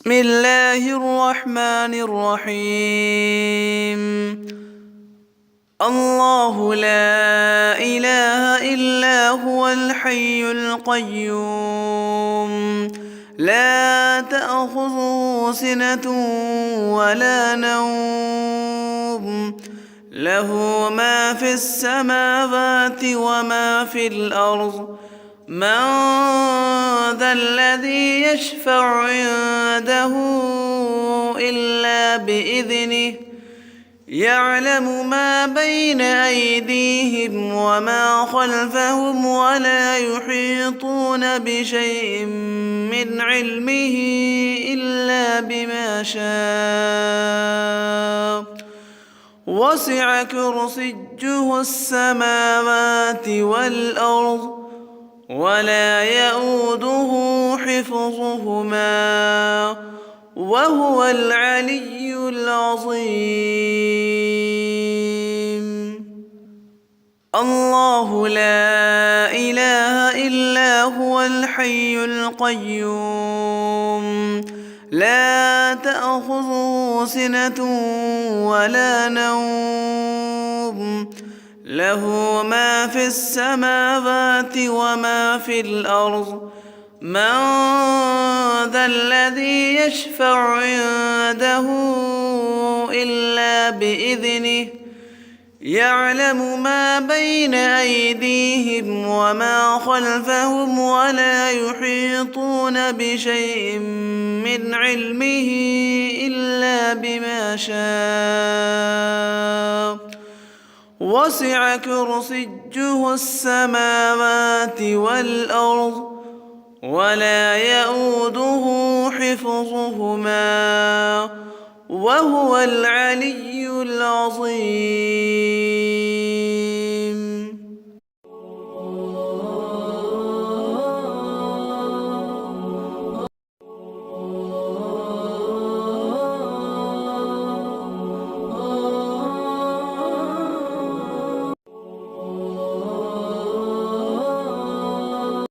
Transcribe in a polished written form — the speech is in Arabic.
بسم الله الرحمن الرحيم. الله لا إله إلا هو الحي القيوم لا تأخذه سنة ولا نوم له ما في السماوات وما في الأرض من ذا الذي يشفع عنده إلا بإذنه يعلم ما بين أيديهم وما خلفهم ولا يحيطون بشيء من علمه إلا بما شاء وسع كرسيه السماوات والأرض ولا يئوده حفظهما وهو العلي العظيم. الله لا إله إلا هو الحي القيوم لا تأخذه سنة ولا نوم له ما في السماوات وما في الأرض من ذا الذي يشفع عنده إلا بإذنه يعلم ما بين أيديهم وما خلفهم ولا يحيطون بشيء من علمه إلا بما شاء وسع كرسيه السماوات والأرض ولا يئوده حفظهما وهو العلي العظيم.